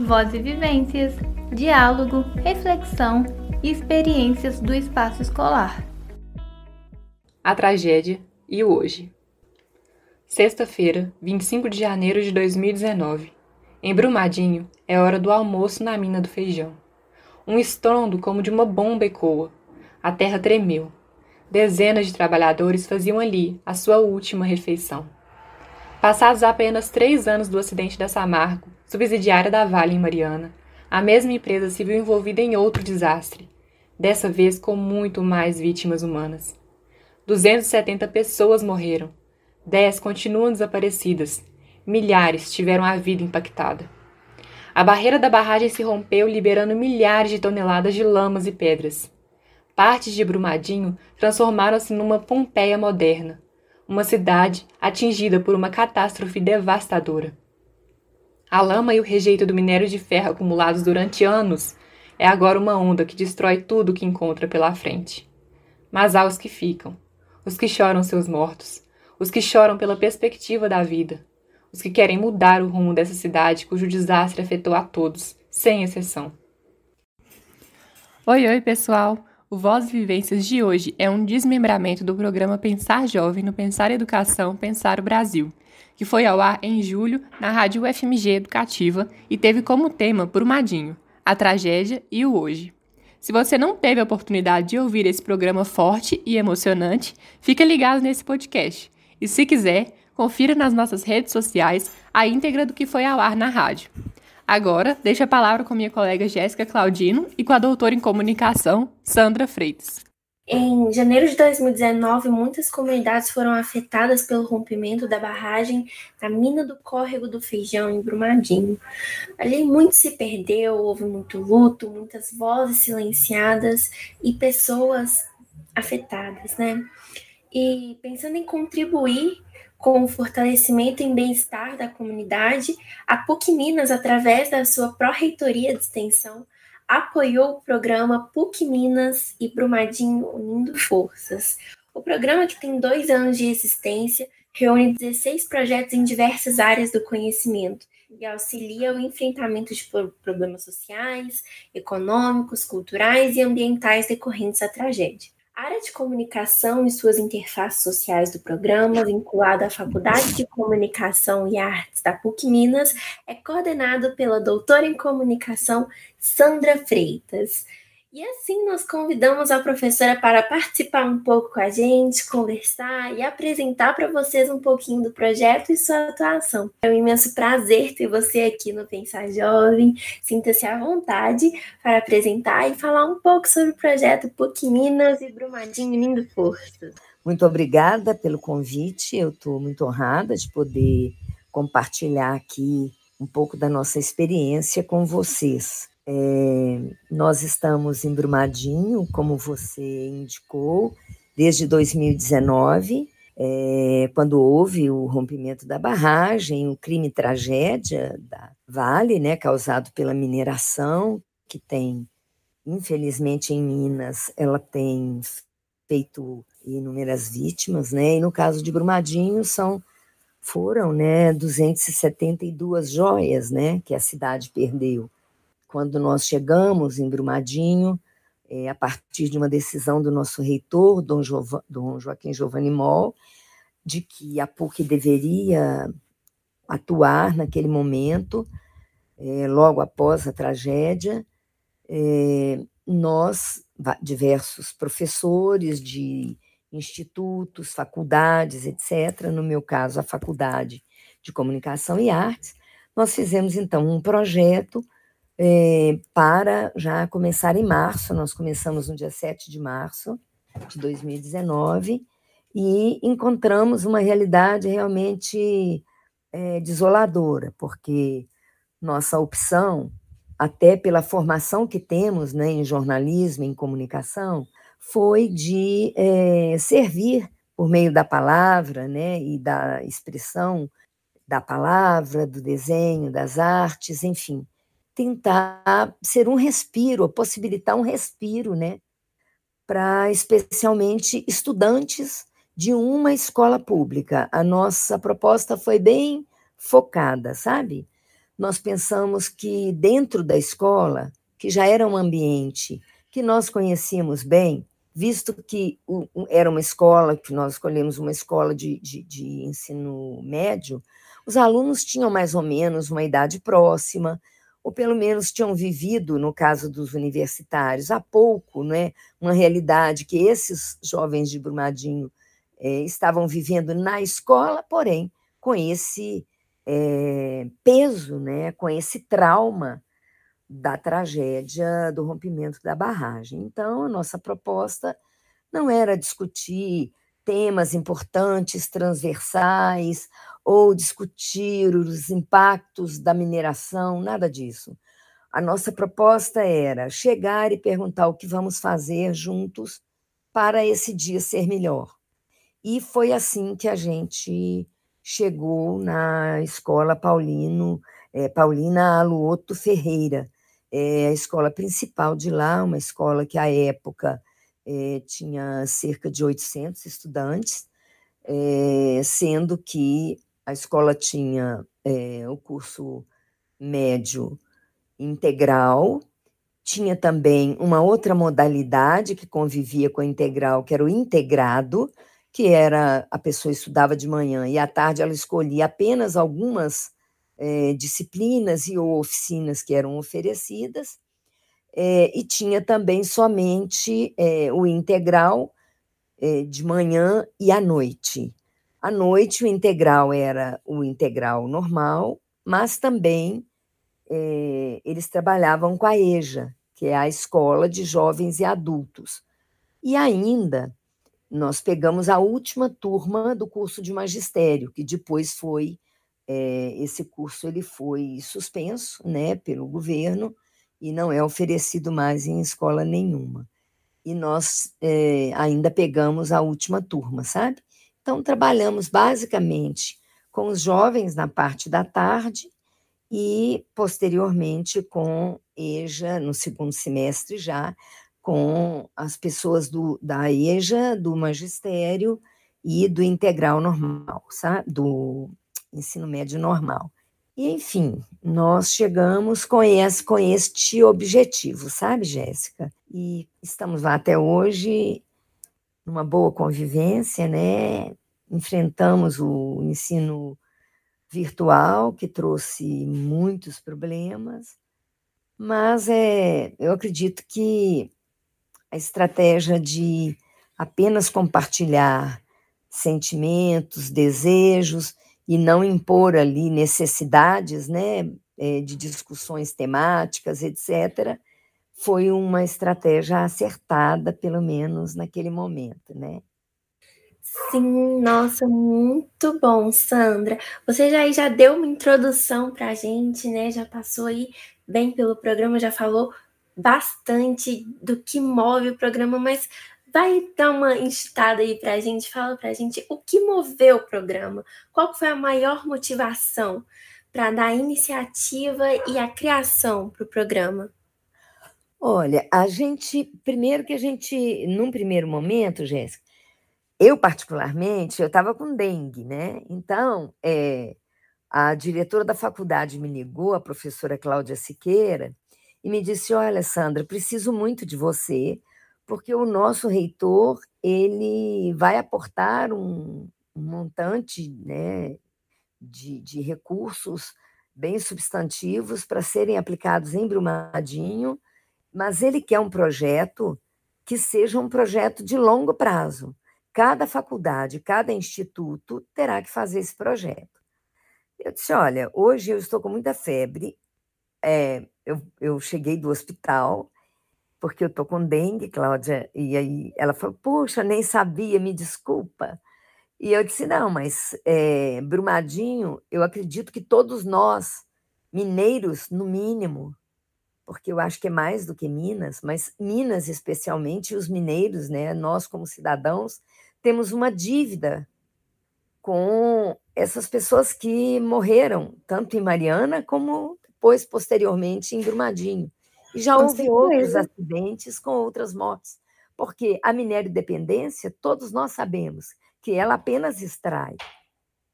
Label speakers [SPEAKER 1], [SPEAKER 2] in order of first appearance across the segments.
[SPEAKER 1] Voz e vivências, diálogo, reflexão e experiências do espaço escolar.
[SPEAKER 2] A tragédia e o hoje. Sexta-feira, 25 de janeiro de 2019. Em Brumadinho, é hora do almoço na mina do feijão. Um estrondo como de uma bomba ecoa. A terra tremeu. Dezenas de trabalhadores faziam ali a sua última refeição. Passados apenas 3 anos do acidente da Samarco, subsidiária da Vale em Mariana, a mesma empresa se viu envolvida em outro desastre, dessa vez com muito mais vítimas humanas. 270 pessoas morreram, 10 continuam desaparecidas, milhares tiveram a vida impactada. A barreira da barragem se rompeu, liberando milhares de toneladas de lamas e pedras. Partes de Brumadinho transformaram-se numa Pompeia moderna, uma cidade atingida por uma catástrofe devastadora. A lama e o rejeito do minério de ferro acumulados durante anos é agora uma onda que destrói tudo o que encontra pela frente. Mas há os que ficam, os que choram seus mortos, os que choram pela perspectiva da vida, os que querem mudar o rumo dessa cidade cujo desastre afetou a todos, sem exceção.
[SPEAKER 3] Oi, pessoal! O Voz e Vivências de hoje é um desmembramento do programa Pensar Jovem no Pensar Educação, Pensar o Brasil, que foi ao ar em julho na Rádio UFMG Educativa e teve como tema Brumadinho, a tragédia e o hoje. Se você não teve a oportunidade de ouvir esse programa forte e emocionante, fica ligado nesse podcast. E se quiser, confira nas nossas redes sociais a íntegra do que foi ao ar na rádio. Agora, deixo a palavra com minha colega Jéssica Claudino e com a doutora em comunicação, Sandra Freitas.
[SPEAKER 4] Em janeiro de 2019, muitas comunidades foram afetadas pelo rompimento da barragem da mina do Córrego do Feijão, em Brumadinho. Ali muito se perdeu, houve muito luto, muitas vozes silenciadas e pessoas afetadas, né? E pensando em contribuir com o fortalecimento e bem-estar da comunidade, a PUC Minas, através da sua pró-reitoria de extensão, apoiou o programa PUC Minas e Brumadinho Unindo Forças. O programa, que tem 2 anos de existência, reúne 16 projetos em diversas áreas do conhecimento e auxilia o enfrentamento de problemas sociais, econômicos, culturais e ambientais decorrentes da tragédia. A área de comunicação e suas interfaces sociais do programa, vinculada à Faculdade de Comunicação e Artes da PUC Minas, é coordenado pela doutora em comunicação Sandra Freitas. E assim nós convidamos a professora para participar um pouco com a gente, conversar e apresentar para vocês um pouquinho do projeto e sua atuação. É um imenso prazer ter você aqui no Pensar Jovem. Sinta-se à vontade para apresentar e falar um pouco sobre o projeto PUC Minas e Brumadinho Unindo Forças.
[SPEAKER 5] Muito obrigada pelo convite, eu estou muito honrada de poder compartilhar aqui um pouco da nossa experiência com vocês. Nós estamos em Brumadinho, como você indicou, desde 2019, quando houve o rompimento da barragem, o crime tragédia da Vale, né, causado pela mineração, que tem, infelizmente, em Minas, ela tem feito inúmeras vítimas, né, e no caso de Brumadinho foram, né, 272 joias, né, que a cidade perdeu. Quando nós chegamos em Brumadinho, a partir de uma decisão do nosso reitor, Dom Joaquim Giovanni Moll, de que a PUC deveria atuar naquele momento, logo após a tragédia, nós, diversos professores de institutos, faculdades, etc., no meu caso, a Faculdade de Comunicação e Artes, nós fizemos, então, um projeto para já começar em março. Nós começamos no dia 7 de março de 2019 e encontramos uma realidade realmente desoladora, porque nossa opção, até pela formação que temos, né, em jornalismo, em comunicação, foi de servir por meio da palavra, né, e da expressão da palavra, do desenho, das artes, enfim, tentar ser um respiro, possibilitar um respiro, né, para especialmente estudantes de uma escola pública. A nossa proposta foi bem focada, sabe? nós pensamos que dentro da escola, que já era um ambiente que nós conhecíamos bem, visto que era uma escola, que nós escolhemos uma escola de ensino médio, os alunos tinham mais ou menos uma idade próxima, ou pelo menos tinham vivido, no caso dos universitários, há pouco, né, uma realidade que esses jovens de Brumadinho estavam vivendo na escola, porém, com esse peso, né, com esse trauma da tragédia do rompimento da barragem. Então, a nossa proposta não era discutir temas importantes, transversais, ou discutir os impactos da mineração, nada disso. A nossa proposta era chegar e perguntar o que vamos fazer juntos para esse dia ser melhor. E foi assim que a gente chegou na Escola Paulina Aluoto Ferreira, a escola principal de lá, uma escola que, à época, tinha cerca de 800 estudantes, sendo que a escola tinha o curso médio integral, tinha também uma outra modalidade que convivia com a integral, que era o integrado, que era a pessoa estudava de manhã e à tarde ela escolhia apenas algumas disciplinas e ou oficinas que eram oferecidas, e tinha também somente o integral de manhã e à noite. À noite, o integral era o integral normal, mas também eles trabalhavam com a EJA, que é a Escola de Jovens e Adultos. E ainda, nós pegamos a última turma do curso de magistério, que depois foi, esse curso ele foi suspenso, né, pelo governo, e não é oferecido mais em escola nenhuma. E nós ainda pegamos a última turma, sabe? Então, trabalhamos basicamente com os jovens na parte da tarde e, posteriormente, com EJA, no segundo semestre já, com as pessoas da EJA, do magistério e do integral normal, sabe? Do ensino médio normal. E, enfim, nós chegamos com este objetivo, sabe, Jéssica? E estamos lá até hoje, numa boa convivência, né? Enfrentamos o ensino virtual, que trouxe muitos problemas, mas eu acredito que a estratégia de apenas compartilhar sentimentos, desejos, e não impor ali necessidades, né, de discussões temáticas, etc., foi uma estratégia acertada, pelo menos naquele momento, né?
[SPEAKER 4] Sim, nossa, muito bom, Sandra. Você já deu uma introdução para a gente, né? Já passou aí bem pelo programa, já falou bastante do que move o programa, mas vai dar uma instada aí para a gente, fala para a gente o que moveu o programa, qual foi a maior motivação para dar a iniciativa e a criação para o programa?
[SPEAKER 5] Olha, primeiro que num primeiro momento, Jéssica, eu particularmente, eu estava com dengue, né? Então, a diretora da faculdade me ligou, a professora Cláudia Siqueira, e me disse: olha, Sandra, preciso muito de você, porque o nosso reitor ele vai aportar um montante, né, de recursos bem substantivos para serem aplicados em Brumadinho, mas ele quer um projeto que seja um projeto de longo prazo. Cada faculdade, cada instituto terá que fazer esse projeto. Eu disse: olha, hoje eu estou com muita febre, eu cheguei do hospital, porque eu estou com dengue, Cláudia, e aí ela falou: puxa, nem sabia, me desculpa. E eu disse: não, mas Brumadinho, eu acredito que todos nós, mineiros, no mínimo, porque eu acho que é mais do que Minas, mas Minas especialmente, e os mineiros, né, nós como cidadãos, temos uma dívida com essas pessoas que morreram, tanto em Mariana como depois, posteriormente, em Brumadinho. E já
[SPEAKER 4] Com
[SPEAKER 5] houve outros
[SPEAKER 4] certeza.
[SPEAKER 5] acidentes com outras mortes, porque a minério-dependência, todos nós sabemos que ela apenas extrai.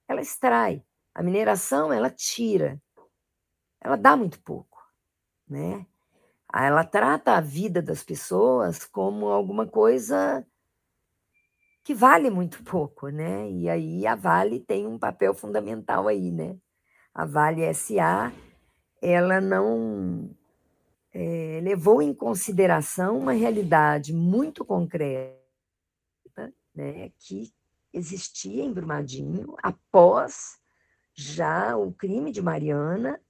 [SPEAKER 5] Ela extrai. A mineração, ela tira. ela dá muito pouco, né? Ela trata a vida das pessoas como alguma coisa que vale muito pouco, né? E aí a Vale tem um papel fundamental aí, né? A Vale SA, ela não levou em consideração uma realidade muito concreta, né, que existia em Brumadinho após já o crime de Mariana.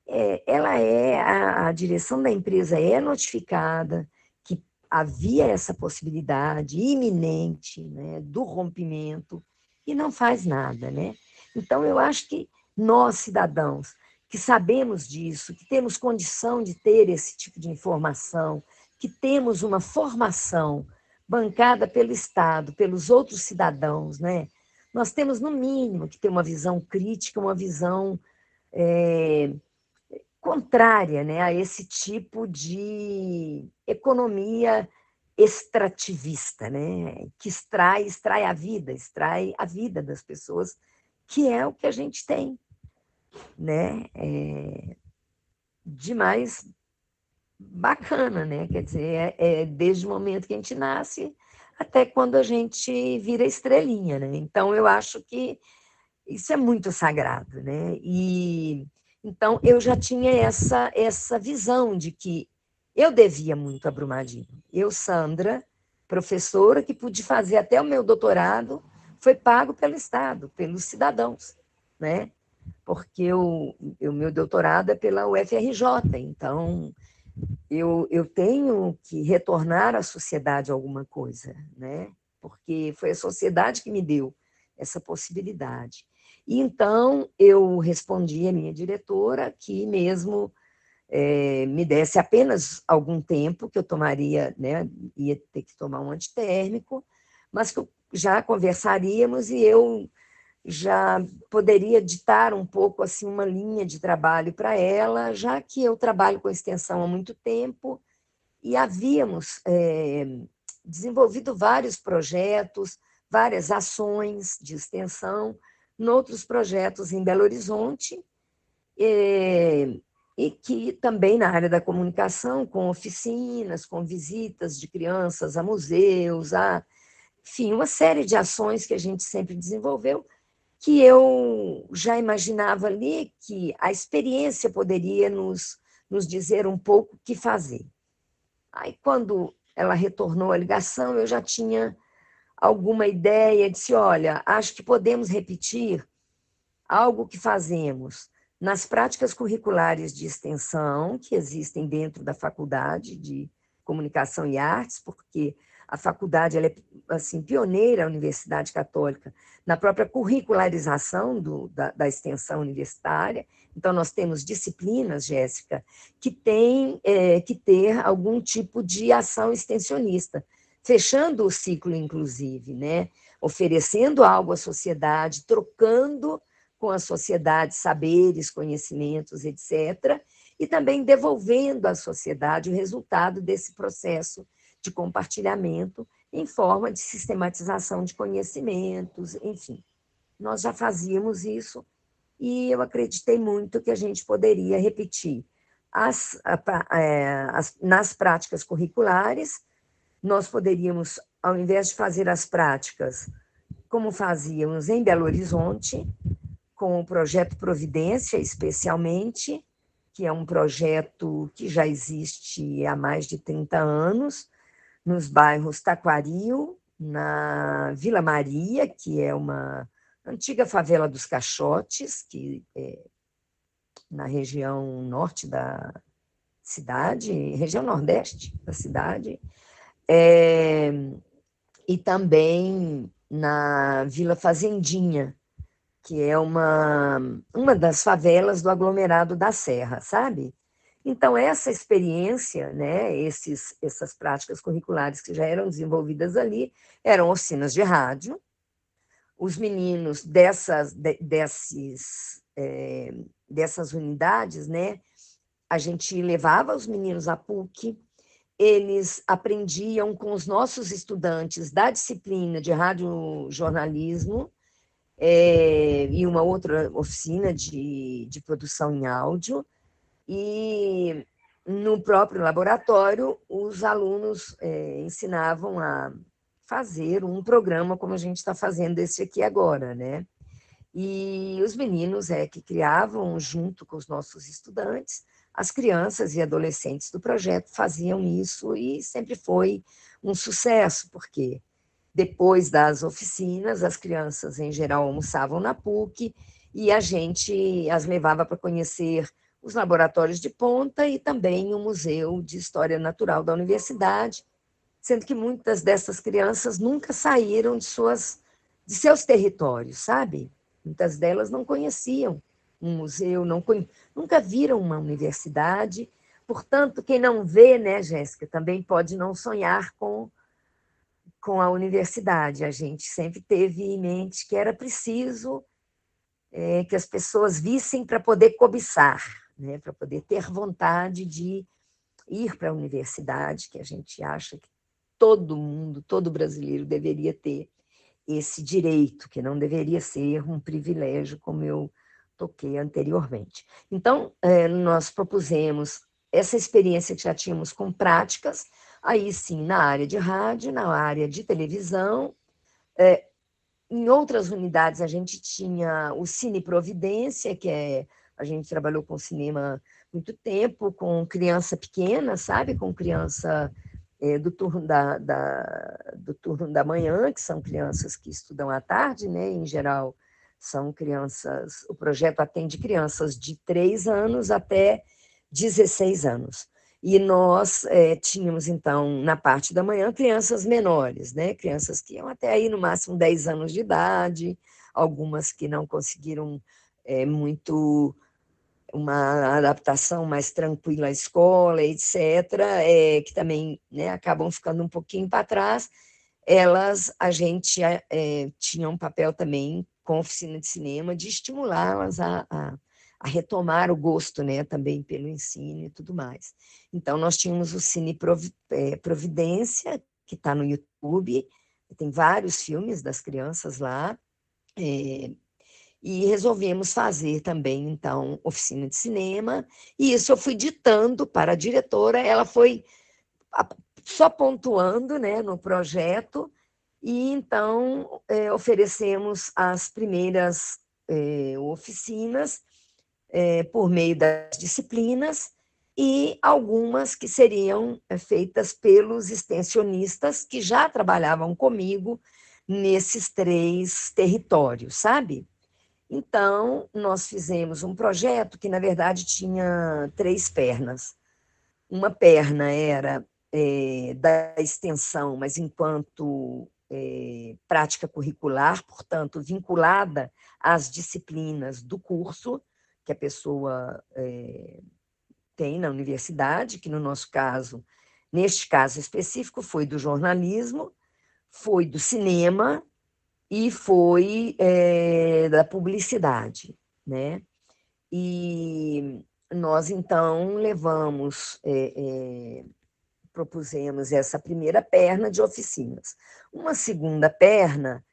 [SPEAKER 5] A direção da empresa é notificada que havia essa possibilidade iminente, né, do rompimento e não faz nada, né? Então, eu acho que nós, cidadãos, que sabemos disso, que temos condição de ter esse tipo de informação, que temos uma formação bancada pelo Estado, pelos outros cidadãos, né? Nós temos, no mínimo, que ter uma visão crítica, uma visão contrária, né, a esse tipo de economia extrativista, né, que extrai a vida das pessoas, que é o que a gente tem, né, de mais bacana, né, quer dizer, desde o momento que a gente nasce até quando a gente vira estrelinha, né, então eu acho que isso é muito sagrado, né, e então eu já tinha essa visão de que eu devia muito a Brumadinho. Eu, Sandra, professora que pude fazer até o meu doutorado, foi pago pelo Estado, pelos cidadãos, né? Porque o meu doutorado é pela UFRJ, então eu tenho que retornar à sociedade alguma coisa, né? Porque foi a sociedade que me deu essa possibilidade. E então eu respondi à minha diretora que mesmo me desse apenas algum tempo, que eu tomaria, né, ia ter que tomar um antitérmico, mas que já conversaríamos e eu já poderia ditar um pouco assim uma linha de trabalho para ela, já que eu trabalho com extensão há muito tempo e havíamos desenvolvido vários projetos, várias ações de extensão, noutros projetos em Belo Horizonte, e que também na área da comunicação, com oficinas, com visitas de crianças a museus, enfim, uma série de ações que a gente sempre desenvolveu, que eu já imaginava ali que a experiência poderia nos dizer um pouco o que fazer. Aí, quando ela retornou a ligação, eu já tinha alguma ideia, disse, olha, acho que podemos repetir algo que fazemos nas práticas curriculares de extensão que existem dentro da Faculdade de Comunicação e Artes, porque a faculdade ela é assim, pioneira, a Universidade Católica, na própria curricularização da extensão universitária. Então, nós temos disciplinas, Jéssica, que têm que ter algum tipo de ação extensionista, fechando o ciclo, inclusive, né? Oferecendo algo à sociedade, trocando com a sociedade saberes, conhecimentos, etc., e também devolvendo à sociedade o resultado desse processo de compartilhamento em forma de sistematização de conhecimentos, enfim. Nós já fazíamos isso e eu acreditei muito que a gente poderia repetir nas práticas curriculares, nós poderíamos, ao invés de fazer as práticas como fazíamos em Belo Horizonte, com o projeto Providência, especialmente, que é um projeto que já existe há mais de 30 anos, nos bairros Taquaril, na Vila Maria, que é uma antiga favela dos Caixotes, que é na região norte da cidade, região nordeste da cidade, e também na Vila Fazendinha, que é uma das favelas do aglomerado da Serra, sabe? Então, essa experiência, né, essas práticas curriculares que já eram desenvolvidas ali, eram oficinas de rádio. Os meninos dessas unidades, né, a gente levava os meninos à PUC, eles aprendiam com os nossos estudantes da disciplina de radiojornalismo, e uma outra oficina de produção em áudio, E no próprio laboratório, os alunos ensinavam a fazer um programa como a gente está fazendo esse aqui agora, né? E os meninos que criavam, junto com os nossos estudantes, as crianças e adolescentes do projeto faziam isso e sempre foi um sucesso, porque depois das oficinas, as crianças, em geral, almoçavam na PUC e a gente as levava para conhecer os laboratórios de ponta e também o Museu de História Natural da Universidade, sendo que muitas dessas crianças nunca saíram de seus territórios, sabe? Muitas delas não conheciam um museu, nunca viram uma universidade. Portanto, quem não vê, né, Jéssica, também pode não sonhar com a universidade. A gente sempre teve em mente que era preciso que as pessoas vissem para poder cobiçar, né, para poder ter vontade de ir para a universidade, que a gente acha que todo mundo, todo brasileiro deveria ter esse direito, que não deveria ser um privilégio, como eu toquei anteriormente. Então, nós propusemos essa experiência que já tínhamos com práticas, aí sim, na área de rádio, na área de televisão. Em outras unidades, a gente tinha o Cine Providência, a gente trabalhou com cinema muito tempo, com criança pequena, sabe? Com criança do turno do turno da manhã, que são crianças que estudam à tarde, né? Em geral, são crianças. O projeto atende crianças de 3 anos até 16 anos. E nós tínhamos, então, na parte da manhã, crianças menores, né? Crianças que iam até aí, no máximo, 10 anos de idade, algumas que não conseguiram muito uma adaptação mais tranquila à escola, etc., que também, né, acabam ficando um pouquinho para trás. A gente tinha um papel também com a oficina de cinema de estimulá-las a retomar o gosto, né, também pelo ensino e tudo mais. Então, nós tínhamos o Cine Providência, que está no YouTube, tem vários filmes das crianças lá, e resolvemos fazer também, então, oficina de cinema, e isso eu fui ditando para a diretora, ela foi só pontuando, né, no projeto, e então oferecemos as primeiras oficinas por meio das disciplinas, e algumas que seriam feitas pelos extensionistas que já trabalhavam comigo nesses 3 territórios, sabe? Então, nós fizemos um projeto que, na verdade, tinha 3 pernas. Uma perna era da extensão, mas enquanto prática curricular, portanto, vinculada às disciplinas do curso que a pessoa tem na universidade, que no nosso caso, neste caso específico, foi do jornalismo, foi do cinema e foi da publicidade, né? E nós, então, propusemos essa primeira perna de oficinas. Uma segunda perna,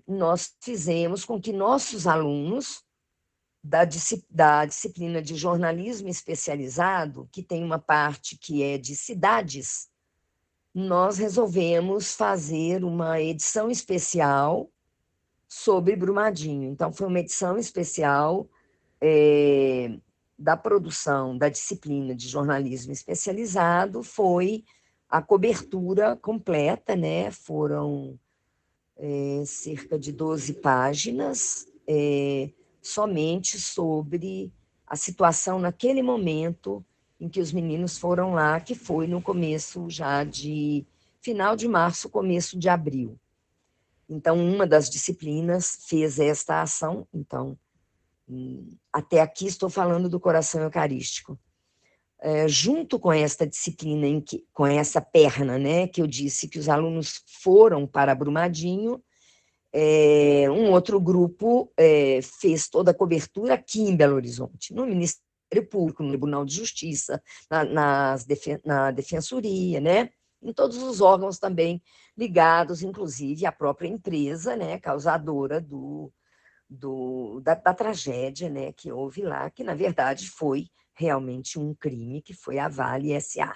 [SPEAKER 5] nós fizemos com que nossos alunos da disciplina de jornalismo especializado, que tem uma parte que é de cidades, nós resolvemos fazer uma edição especial sobre Brumadinho. Então, foi uma edição especial da produção da disciplina de jornalismo especializado, foi a cobertura completa, né? Foram cerca de 12 páginas, somente sobre a situação naquele momento em que os meninos foram lá, que foi no começo já de final de março, começo de abril. Então, uma das disciplinas fez esta ação. Então, até aqui estou falando do coração eucarístico. Junto com esta disciplina, com essa perna, né, que eu disse que os alunos foram para Brumadinho, um outro grupo fez toda a cobertura aqui em Belo Horizonte, no Ministério Público, no Tribunal de Justiça, na Defensoria, né? Em todos os órgãos também ligados, inclusive, à própria empresa, né, causadora da tragédia, né, que houve lá, que, na verdade, foi realmente um crime, que foi a Vale S.A.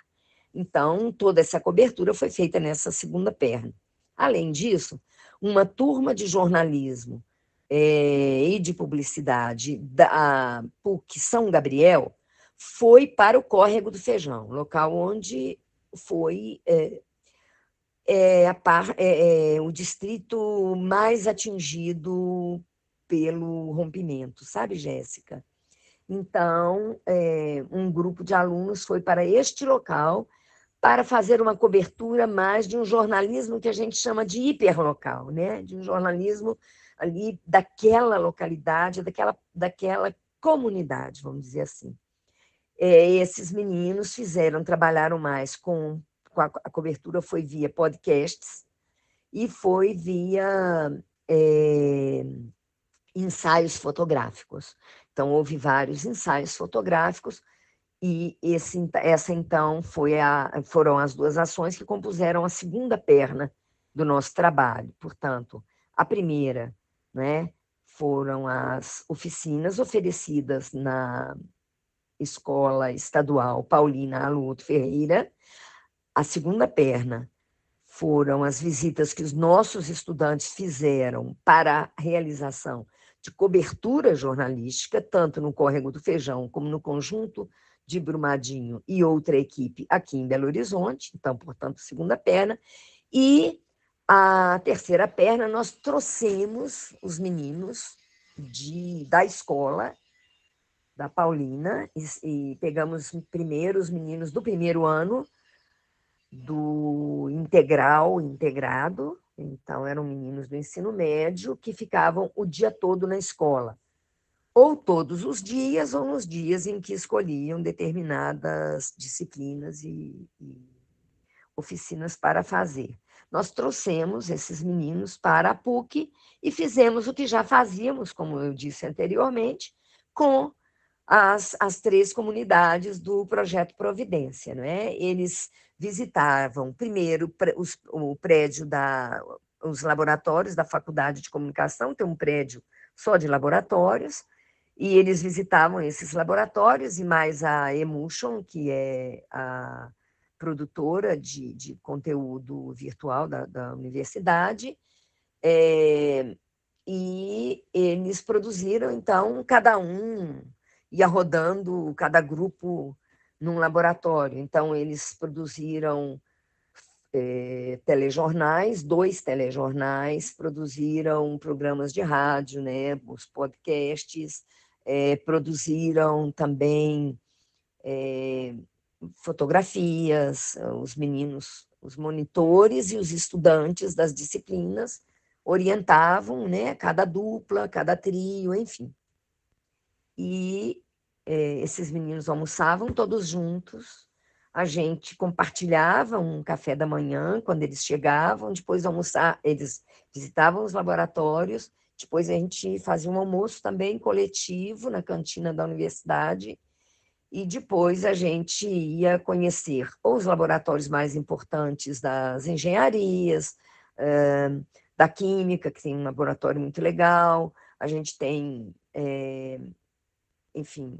[SPEAKER 5] Então, toda essa cobertura foi feita nessa segunda perna. Além disso, uma turma de jornalismo e de publicidade da PUC São Gabriel foi para o Córrego do Feijão, local onde foi o distrito mais atingido pelo rompimento, sabe, Jéssica? Então, um grupo de alunos foi para este local para fazer uma cobertura mais de um jornalismo que a gente chama de hiperlocal, né? De um jornalismo ali daquela localidade, daquela comunidade, vamos dizer assim. Esses meninos trabalharam mais a cobertura foi via podcasts e foi via ensaios fotográficos. Então, houve vários ensaios fotográficos e essa, então, foram as duas ações que compuseram a segunda perna do nosso trabalho. Portanto, a primeira, né, foram as oficinas oferecidas na Escola Estadual Paulina Aluoto Ferreira. A segunda perna foram as visitas que os nossos estudantes fizeram para a realização de cobertura jornalística, tanto no Córrego do Feijão como no conjunto de Brumadinho e outra equipe aqui em Belo Horizonte. Então, portanto, segunda perna. E a terceira perna, nós trouxemos os meninos da escola da Paulina e pegamos primeiro os meninos do primeiro ano do integrado, então eram meninos do ensino médio que ficavam o dia todo na escola, ou todos os dias, ou nos dias em que escolhiam determinadas disciplinas e oficinas para fazer. Nós trouxemos esses meninos para a PUC e fizemos o que já fazíamos, como eu disse anteriormente, com as 3 comunidades do Projeto Providência, não é? Eles visitavam primeiro o prédio os laboratórios da Faculdade de Comunicação, tem um prédio só de laboratórios, e eles visitavam esses laboratórios e mais a Emulsion, que é a produtora de conteúdo virtual da universidade, e eles produziram, então, cada um ia rodando, cada grupo num laboratório. Então, eles produziram telejornais, 2 telejornais, produziram programas de rádio, né, os podcasts, produziram também fotografias, os meninos, os monitores e os estudantes das disciplinas orientavam, né, cada dupla, cada trio, enfim. E esses meninos almoçavam todos juntos, a gente compartilhava um café da manhã quando eles chegavam, depois de almoçar, eles visitavam os laboratórios, depois a gente fazia um almoço também coletivo na cantina da universidade, e depois a gente ia conhecer ou os laboratórios mais importantes das engenharias, da química, que tem um laboratório muito legal, a gente tem, enfim,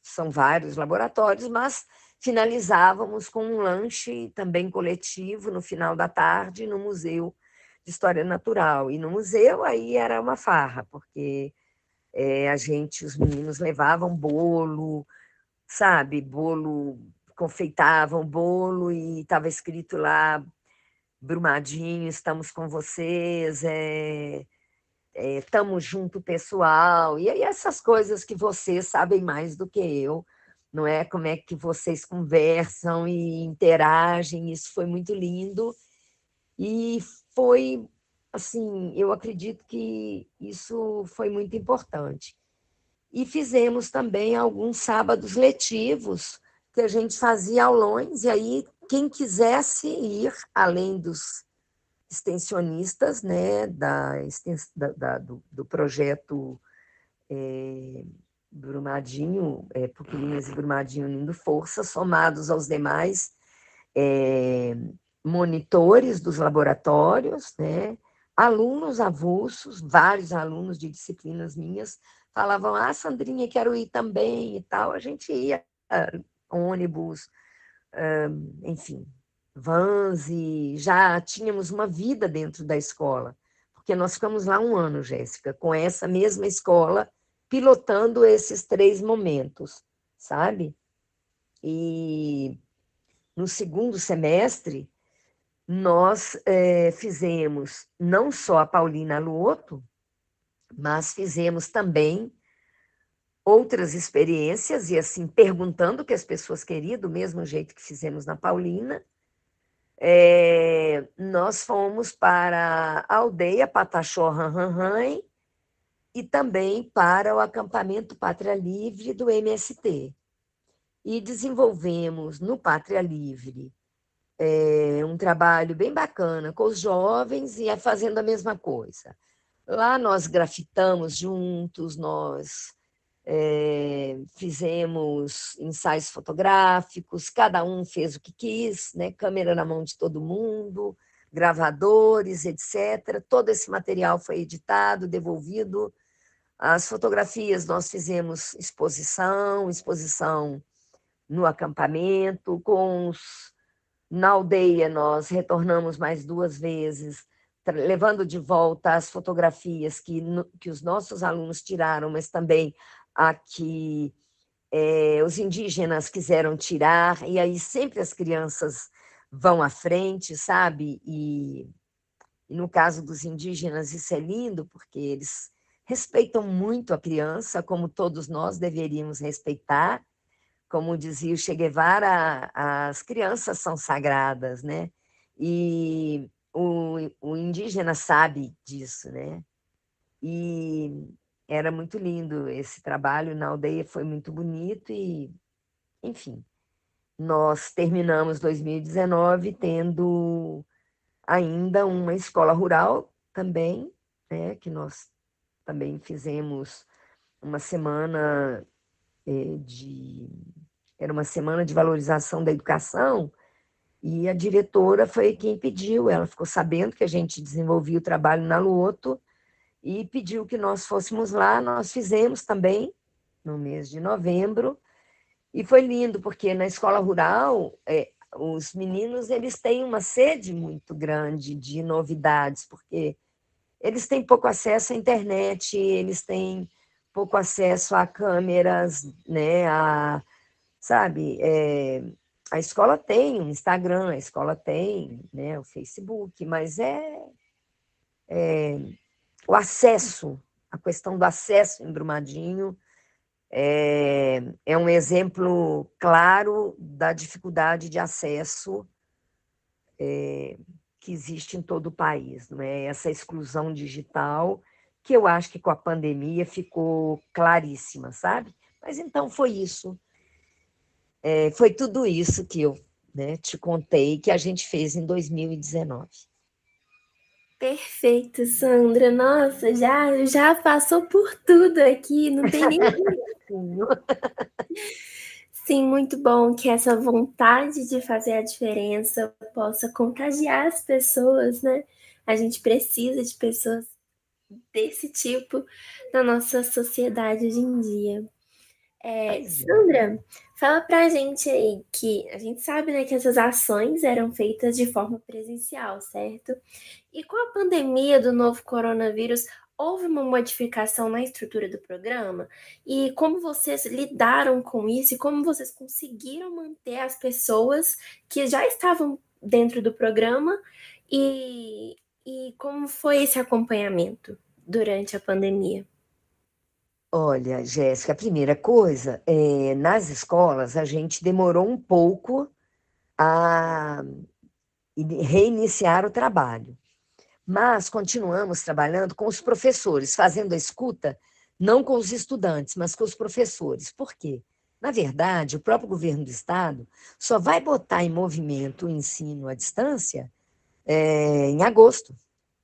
[SPEAKER 5] são vários laboratórios, mas finalizávamos com um lanche também coletivo no final da tarde no Museu de História Natural. E no museu aí era uma farra, porque os meninos levavam bolo, sabe, confeitavam bolo e estava escrito lá, Brumadinho, estamos com vocês, estamos junto, pessoal, e aí essas coisas que vocês sabem mais do que eu, não é? Como é que vocês conversam e interagem, isso foi muito lindo, e foi, assim, eu acredito que isso foi muito importante. E fizemos também alguns sábados letivos, que a gente fazia aulões, e aí quem quisesse ir, além dos extensionistas, né, do projeto Brumadinho, PUC-Minas e Brumadinho unindo forças, somados aos demais monitores dos laboratórios, né, alunos avulsos, vários alunos de disciplinas minhas falavam, Sandrinha, quero ir também e tal, a gente ia, ônibus, enfim, vans, e já tínhamos uma vida dentro da escola, porque nós ficamos lá 1 ano, Jéssica, com essa mesma escola, pilotando esses 3 momentos, sabe? E no segundo semestre, nós fizemos não só a Paulina Luoto, mas fizemos também outras experiências, e assim, perguntando o que as pessoas queriam, do mesmo jeito que fizemos na Paulina. Nós fomos para a aldeia Pataxó Ranranhã e também para o acampamento Pátria Livre do MST. E desenvolvemos no Pátria Livre um trabalho bem bacana com os jovens e fazendo a mesma coisa. Lá nós grafitamos juntos, nós fizemos ensaios fotográficos, cada um fez o que quis, né? Câmera na mão de todo mundo, gravadores, etc. Todo esse material foi editado, devolvido. As fotografias nós fizemos exposição no acampamento, na aldeia nós retornamos mais 2 vezes, levando de volta as fotografias que os nossos alunos tiraram, mas também a que os indígenas quiseram tirar, e aí sempre as crianças vão à frente, sabe? E no caso dos indígenas isso é lindo, porque eles respeitam muito a criança, como todos nós deveríamos respeitar. Como dizia o Che Guevara, as crianças são sagradas, né? E o indígena sabe disso, né? E era muito lindo esse trabalho na aldeia, foi muito bonito e, enfim, nós terminamos 2019 tendo ainda uma escola rural também, né? Que nós também fizemos uma semana era uma semana de valorização da educação, e a diretora foi quem pediu, ela ficou sabendo que a gente desenvolvia o trabalho na Luoto, e pediu que nós fôssemos lá, nós fizemos também, no mês de novembro, e foi lindo, porque na escola rural, os meninos eles têm uma sede muito grande de novidades, porque eles têm pouco acesso à internet, eles têm pouco acesso a câmeras, né? Sabe? A escola tem o Instagram, a escola tem, né, o Facebook, mas o acesso, a questão do acesso em Brumadinho é um exemplo claro da dificuldade de acesso que existe em todo o país, não é? Essa exclusão digital, que eu acho que com a pandemia ficou claríssima, sabe? Mas então foi isso. Foi tudo isso que eu, né, te contei, que a gente fez em 2019.
[SPEAKER 4] Perfeito, Sandra. Nossa, já passou por tudo aqui, não tem nem. Sim, muito bom que essa vontade de fazer a diferença possa contagiar as pessoas, né? A gente precisa de pessoas desse tipo na nossa sociedade hoje em dia. Sandra, fala pra gente aí que a gente sabe, né, que essas ações eram feitas de forma presencial, certo? E com a pandemia do novo coronavírus, houve uma modificação na estrutura do programa? E como vocês lidaram com isso e como vocês conseguiram manter as pessoas que já estavam dentro do programa e como foi esse acompanhamento durante a pandemia?
[SPEAKER 5] Olha, Jéssica, a primeira coisa, nas escolas a gente demorou um pouco a reiniciar o trabalho, mas continuamos trabalhando com os professores, fazendo a escuta, não com os estudantes, mas com os professores. Por quê? Na verdade, o próprio governo do estado só vai botar em movimento o ensino à distância em agosto,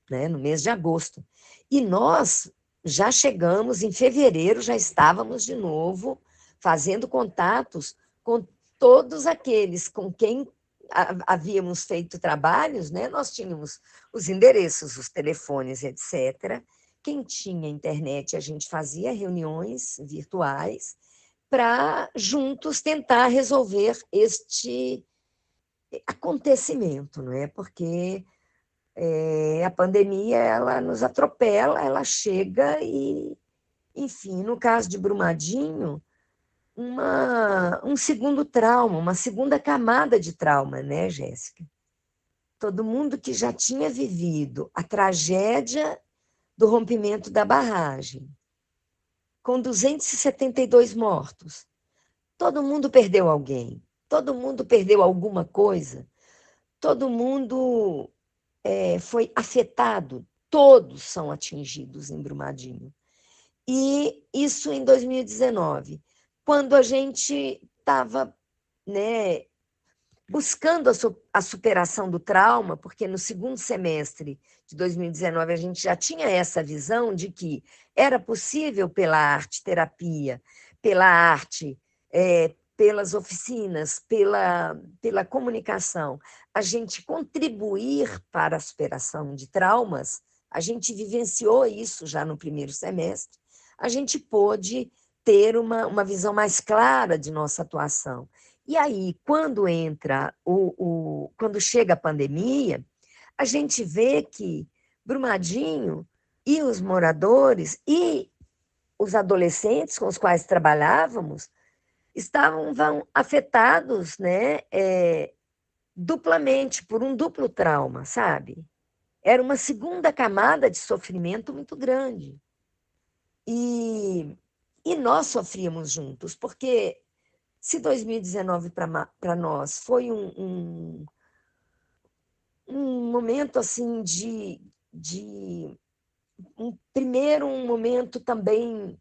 [SPEAKER 5] né, no mês de agosto. E nós já chegamos, em fevereiro, já estávamos de novo fazendo contatos com todos aqueles com quem havíamos feito trabalhos, né? Nós tínhamos os endereços, os telefones, etc., quem tinha internet, a gente fazia reuniões virtuais para juntos tentar resolver este acontecimento, não é? Porque a pandemia ela nos atropela, ela chega e, enfim, no caso de Brumadinho, um segundo trauma, uma segunda camada de trauma, né, Jéssica? Todo mundo que já tinha vivido a tragédia do rompimento da barragem, com 272 mortos, todo mundo perdeu alguém, todo mundo perdeu alguma coisa, todo mundo foi afetado, todos são atingidos em Brumadinho. E isso em 2019, quando a gente estava, né, buscando a superação do trauma, porque no segundo semestre de 2019 a gente já tinha essa visão de que era possível, pela arte-terapia, pela arte, pelas oficinas, pela comunicação, a gente contribuir para a superação de traumas. A gente vivenciou isso já no primeiro semestre, a gente pôde ter uma visão mais clara de nossa atuação. E aí, quando quando chega a pandemia, a gente vê que Brumadinho e os moradores e os adolescentes com os quais trabalhávamos estavam afetados, né, duplamente, por um duplo trauma, sabe? Era uma segunda camada de sofrimento muito grande. E nós sofríamos juntos, porque se 2019 para nós foi um momento assim primeiro um momento também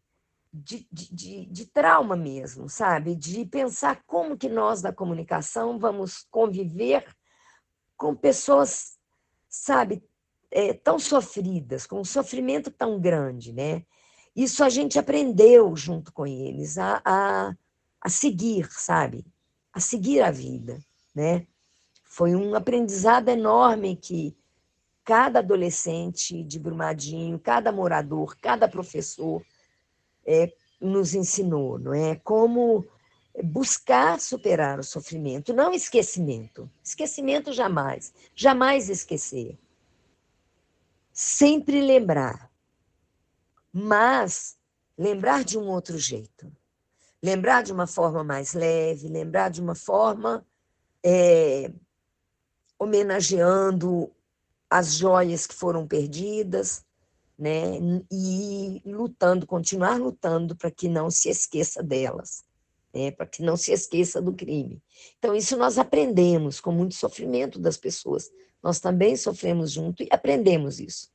[SPEAKER 5] de trauma mesmo, sabe? De pensar como que nós da comunicação vamos conviver com pessoas, sabe, tão sofridas, com um sofrimento tão grande, né? Isso a gente aprendeu junto com eles a seguir, sabe? A seguir a vida, né? Foi um aprendizado enorme que cada adolescente de Brumadinho, cada morador, cada professor nos ensinou, não é? Como buscar superar o sofrimento, não esquecimento. Esquecimento jamais, jamais esquecer. Sempre lembrar, mas lembrar de um outro jeito. Lembrar de uma forma mais leve, lembrar de uma forma homenageando as joias que foram perdidas, né? E lutando, continuar lutando para que não se esqueça delas, né? Para que não se esqueça do crime. Então, isso nós aprendemos com muito sofrimento das pessoas. Nós também sofremos junto e aprendemos isso.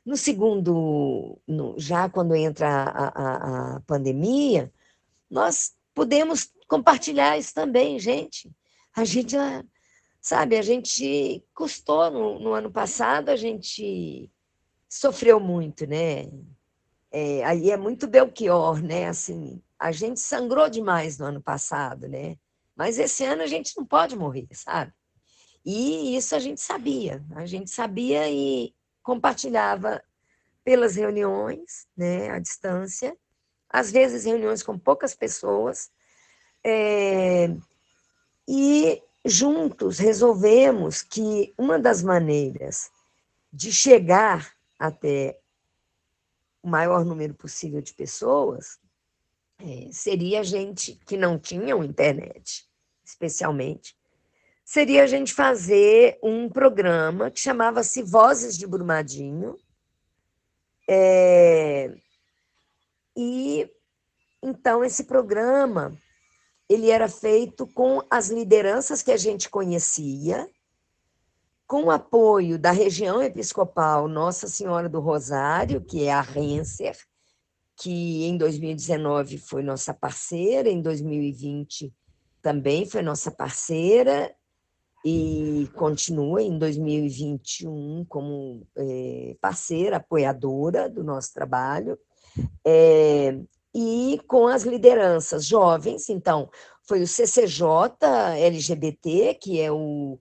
[SPEAKER 5] No segundo, já quando entra a pandemia, nós podemos compartilhar isso também, gente. A gente, sabe, a gente custou no ano passado, a gente sofreu muito, né? Aí é muito Belchior, né? Assim, a gente sangrou demais no ano passado, né? Mas esse ano a gente não pode morrer, sabe? E isso a gente sabia e compartilhava pelas reuniões, né, à distância, às vezes reuniões com poucas pessoas, e juntos resolvemos que uma das maneiras de chegar até o maior número possível de pessoas seria a gente que não tinha internet, especialmente, seria a gente fazer um programa que chamava-se Vozes de Brumadinho, e então esse programa ele era feito com as lideranças que a gente conhecia, com o apoio da região episcopal Nossa Senhora do Rosário, que é a Renser, que em 2019 foi nossa parceira, em 2020 também foi nossa parceira, e continua em 2021 como parceira, apoiadora do nosso trabalho, e com as lideranças jovens. Então, foi o CCJ LGBT, que é o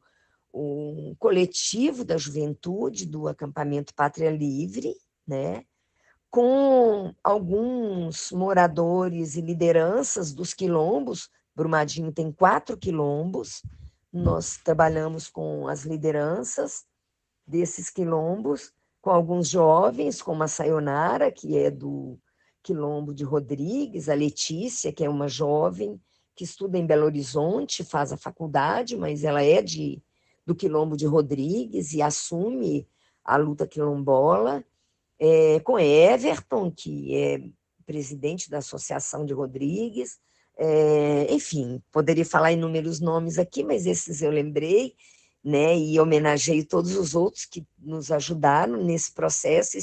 [SPEAKER 5] coletivo da juventude do acampamento Pátria Livre, né? com alguns moradores e lideranças dos quilombos. Brumadinho tem 4 quilombos, nós trabalhamos com as lideranças desses quilombos, com alguns jovens, como a Sayonara, que é do quilombo de Rodrigues, a Letícia, que é uma jovem que estuda em Belo Horizonte, faz a faculdade, mas ela é do quilombo de Rodrigues e assume a luta quilombola, com Everton, que é presidente da Associação de Rodrigues, enfim, poderia falar inúmeros nomes aqui, mas esses eu lembrei, né, e homenageio todos os outros que nos ajudaram nesse processo,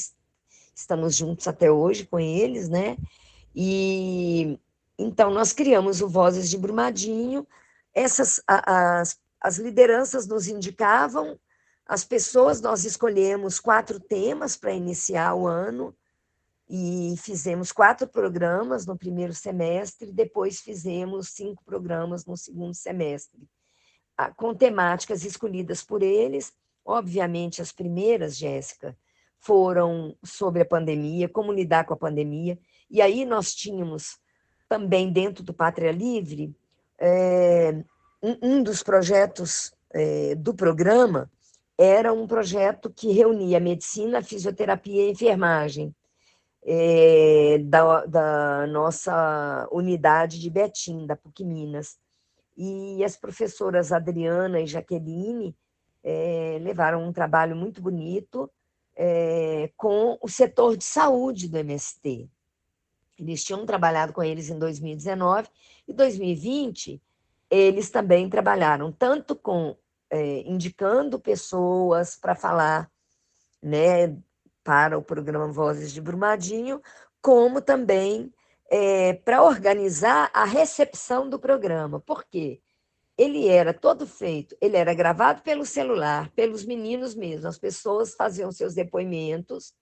[SPEAKER 5] estamos juntos até hoje com eles, né, e então nós criamos o Vozes de Brumadinho, as lideranças nos indicavam, as pessoas, nós escolhemos 4 temas para iniciar o ano, e fizemos 4 programas no primeiro semestre, depois fizemos 5 programas no segundo semestre, com temáticas escolhidas por eles. Obviamente, as primeiras, Jéssica, foram sobre a pandemia, como lidar com a pandemia, e aí nós tínhamos também dentro do Pátria Livre, um dos projetos do programa era um projeto que reunia medicina, fisioterapia e enfermagem, da nossa unidade de Betim, da PUC Minas. E as professoras Adriana e Jaqueline levaram um trabalho muito bonito com o setor de saúde do MST. Eles tinham trabalhado com eles em 2019 e 2020 eles também trabalharam tanto com indicando pessoas para falar, né, para o programa Vozes de Brumadinho, como também para organizar a recepção do programa. Por quê? Ele era todo feito, ele era gravado pelo celular, pelos meninos mesmo, as pessoas faziam seus depoimentos,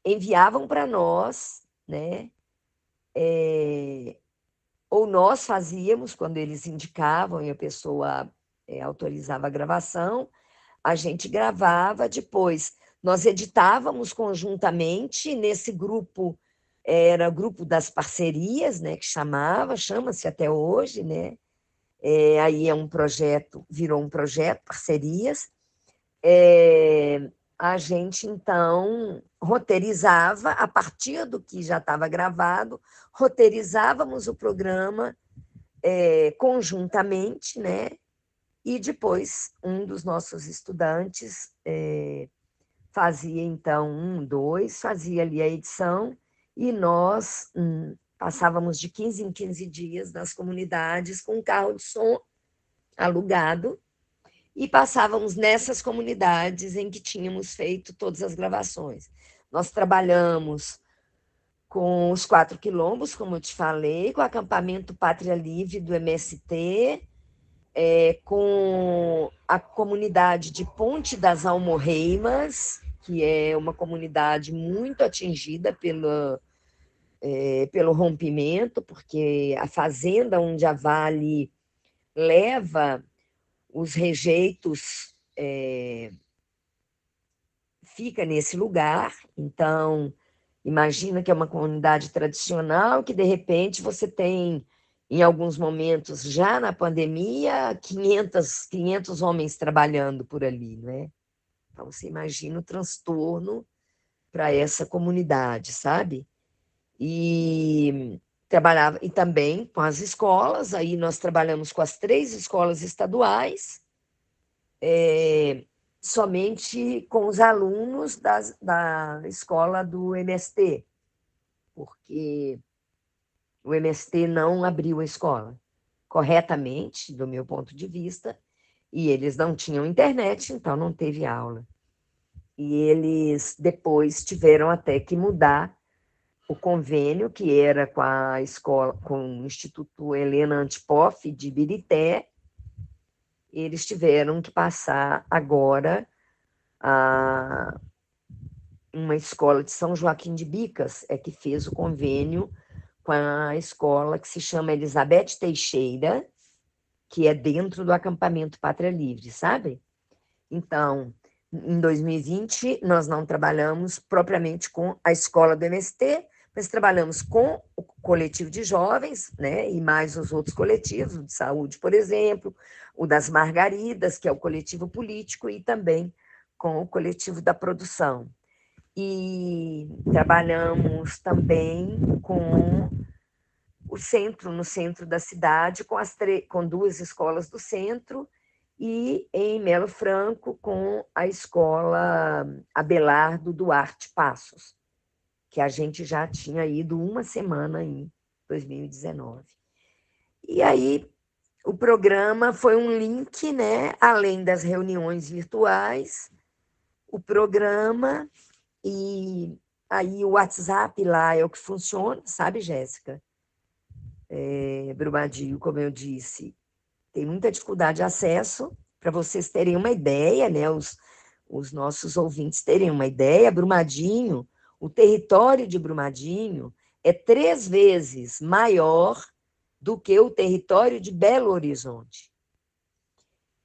[SPEAKER 5] enviavam para nós, né? Ou nós fazíamos, quando eles indicavam e a pessoa autorizava a gravação, a gente gravava, depois nós editávamos conjuntamente, nesse grupo, era o grupo das parcerias, né, que chama-se até hoje, né? Aí um projeto, virou um projeto, parcerias. A gente, então, roteirizava, a partir do que já estava gravado, roteirizávamos o programa conjuntamente, né? E depois um dos nossos estudantes fazia, então, fazia ali a edição, e nós passávamos de 15 em 15 dias nas comunidades com um carro de som alugado, e passávamos nessas comunidades em que tínhamos feito todas as gravações. Nós trabalhamos com os 4 quilombos, como eu te falei, com o acampamento Pátria Livre do MST, com a comunidade de Ponte das Almorreimas, que é uma comunidade muito atingida pelo rompimento, porque a fazenda onde a Vale leva os rejeitos fica nesse lugar. Então, imagina que é uma comunidade tradicional, que de repente você tem, em alguns momentos, já na pandemia, 500 homens trabalhando por ali, né? Então, você imagina o transtorno para essa comunidade, sabe? E trabalhava, e também com as escolas, aí nós trabalhamos com as 3 escolas estaduais, somente com os alunos da escola do MST, porque o MST não abriu a escola corretamente, do meu ponto de vista, e eles não tinham internet, então não teve aula. E eles depois tiveram até que mudar o convênio, que era com a escola, com o Instituto Helena Antipoff de Ibirité. Eles tiveram que passar agora a uma escola de São Joaquim de Bicas, que fez o convênio com a escola que se chama Elizabeth Teixeira, que é dentro do acampamento Pátria Livre, sabe? Então, Em 2020, nós não trabalhamos propriamente com a escola do MST, mas trabalhamos com o coletivo de jovens, né, e mais os outros coletivos, o de saúde, por exemplo, o das Margaridas, que é o coletivo político, e também com o coletivo da produção. E trabalhamos também com o centro, no centro da cidade, com 2 escolas do centro, e em Melo Franco com a escola Abelardo Duarte Passos, que a gente já tinha ido uma semana em 2019. E aí o programa foi um link, né, além das reuniões virtuais, o programa, e aí o WhatsApp lá é o que funciona, sabe, Jéssica? Brumadinho, como eu disse, tem muita dificuldade de acesso. Para vocês terem uma ideia, né, os nossos ouvintes terem uma ideia, Brumadinho, o território de Brumadinho é 3 vezes maior do que o território de Belo Horizonte.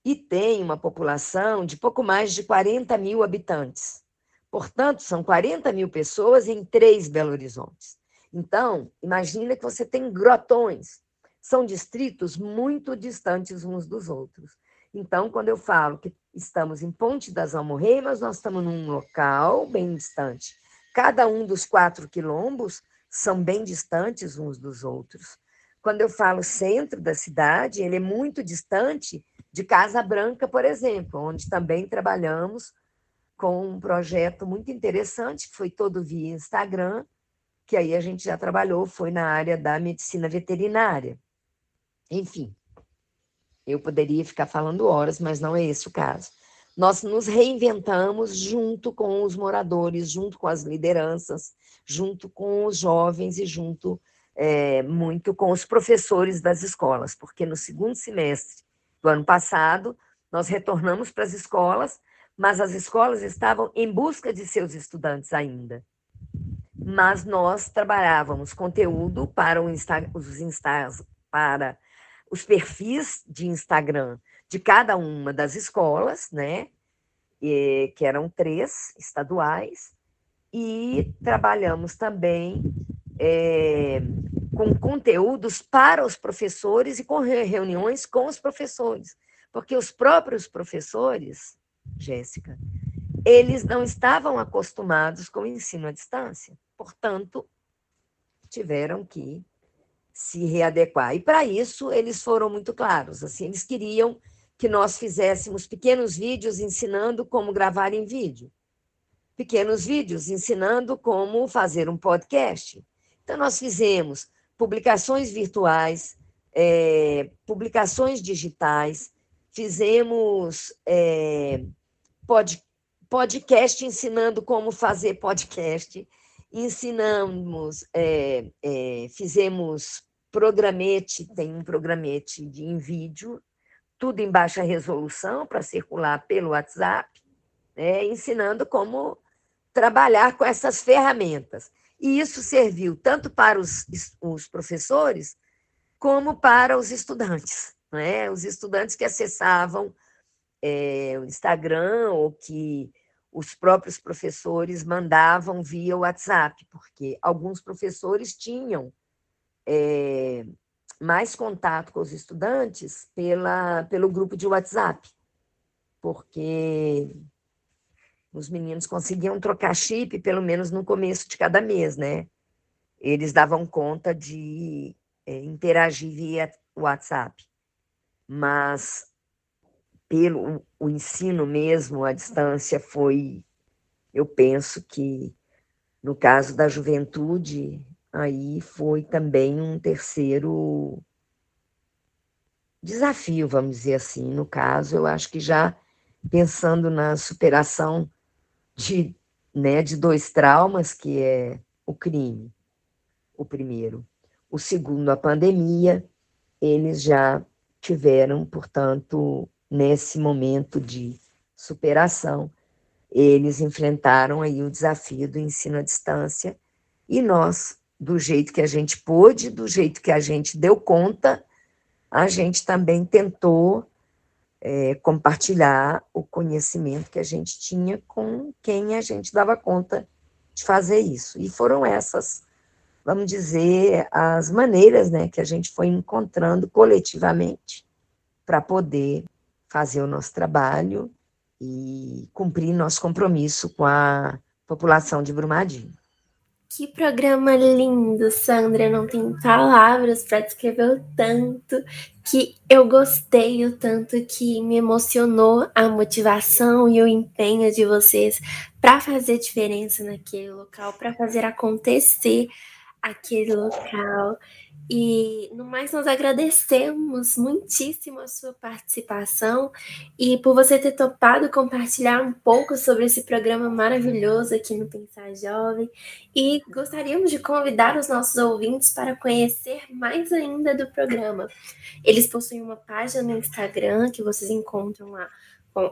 [SPEAKER 5] E tem uma população de pouco mais de 40 mil habitantes. Portanto, são 40 mil pessoas em 3 Belo Horizontes. Então, imagina que você tem grotões. São distritos muito distantes uns dos outros. Então, quando eu falo que estamos em Ponte das Almorreimas, nós estamos num local bem distante. Cada um dos 4 quilombos são bem distantes uns dos outros. Quando eu falo centro da cidade, ele é muito distante de Casa Branca, por exemplo, onde também trabalhamos com um projeto muito interessante, que foi todo via Instagram, que aí a gente já trabalhou, foi na área da medicina veterinária. Enfim, eu poderia ficar falando horas, mas não é esse o caso. Nós nos reinventamos junto com os moradores, junto com as lideranças, junto com os jovens e junto muito com os professores das escolas, porque no segundo semestre do ano passado, nós retornamos para as escolas, mas as escolas estavam em busca de seus estudantes ainda. Mas nós trabalhávamos conteúdo para para os perfis de Instagram de cada uma das escolas, né? Que eram 3 estaduais, e trabalhamos também com conteúdos para os professores e com reuniões com os professores, porque os próprios professores, Jéssica, eles não estavam acostumados com o ensino à distância, portanto, tiveram que se readequar. E, para isso, eles foram muito claros. Assim, eles queriam que nós fizéssemos pequenos vídeos ensinando como gravar em vídeo, pequenos vídeos ensinando como fazer um podcast. Então, nós fizemos publicações virtuais, publicações digitais, fizemos podcast ensinando como fazer podcast, fizemos programete, tem um programete em vídeo, tudo em baixa resolução para circular pelo WhatsApp, ensinando como trabalhar com essas ferramentas. E isso serviu tanto para os professores como para os estudantes, né? Os estudantes que acessavam o Instagram ou que os próprios professores mandavam via WhatsApp, porque alguns professores tinham mais contato com os estudantes pelo grupo de WhatsApp, porque os meninos conseguiam trocar chip, pelo menos no começo de cada mês, né? Eles davam conta de interagir via WhatsApp, mas pelo o ensino mesmo à distância foi, eu penso que, no caso da juventude, aí foi também um terceiro desafio, vamos dizer assim. No caso, eu acho que já pensando na superação de 2 traumas, que é o crime, o primeiro. O segundo, a pandemia, eles já tiveram, portanto, nesse momento de superação, eles enfrentaram aí o desafio do ensino à distância, e nós, do jeito que a gente pôde, do jeito que a gente deu conta, a gente também tentou compartilhar o conhecimento que a gente tinha com quem a gente dava conta de fazer isso. E foram essas, vamos dizer, as maneiras, né, que a gente foi encontrando coletivamente para poder fazer o nosso trabalho e cumprir nosso compromisso com a população de Brumadinho.
[SPEAKER 4] Que programa lindo, Sandra. Não tenho palavras para descrever o tanto que eu gostei, o tanto que me emocionou a motivação e o empenho de vocês para fazer diferença naquele local, para fazer acontecer aquele local. E, no mais, nós agradecemos muitíssimo a sua participação e por você ter topado compartilhar um pouco sobre esse programa maravilhoso aqui no Pensar Jovem. E gostaríamos de convidar os nossos ouvintes para conhecer mais ainda do programa. Eles possuem uma página no Instagram que vocês encontram lá com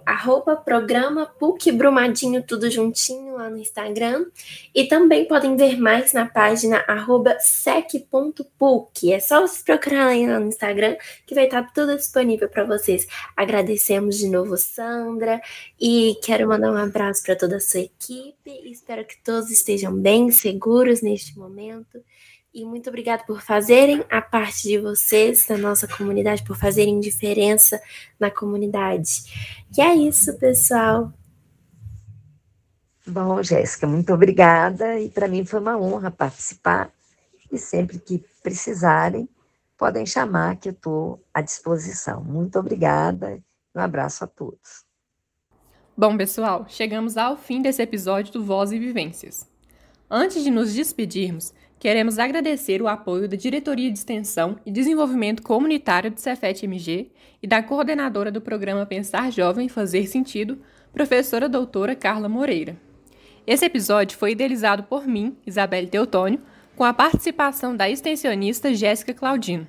[SPEAKER 4] @programa PUC Brumadinho, tudo juntinho lá no Instagram. E também podem ver mais na página @sec.puc. É só vocês procurarem lá no Instagram que vai estar tudo disponível para vocês. Agradecemos de novo, Sandra, e quero mandar um abraço para toda a sua equipe. Espero que todos estejam bem, seguros neste momento. E muito obrigada por fazerem a parte de vocês, da nossa comunidade, por fazerem diferença na comunidade. E é isso, pessoal.
[SPEAKER 5] Bom, Jéssica, muito obrigada. E para mim foi uma honra participar. E sempre que precisarem, podem chamar, que eu estou à disposição. Muito obrigada. Um abraço a todos.
[SPEAKER 3] Bom, pessoal, chegamos ao fim desse episódio do Voz e Vivências. Antes de nos despedirmos, queremos agradecer o apoio da Diretoria de Extensão e Desenvolvimento Comunitário do Cefet-MG e da coordenadora do programa Pensar Jovem Fazer Sentido, professora doutora Carla Moreira. Esse episódio foi idealizado por mim, Isabelle Teotônio, com a participação da extensionista Jéssica Claudino.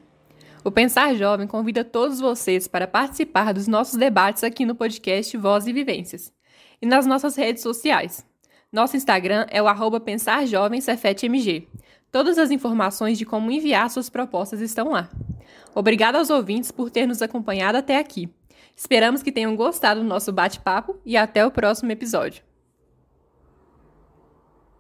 [SPEAKER 3] O Pensar Jovem convida todos vocês para participar dos nossos debates aqui no podcast Voz e Vivências e nas nossas redes sociais. Nosso Instagram é o @pensarjovemcefetmg. Todas as informações de como enviar suas propostas estão lá. Obrigada aos ouvintes por ter nos acompanhado até aqui. Esperamos que tenham gostado do nosso bate-papo e até o próximo episódio.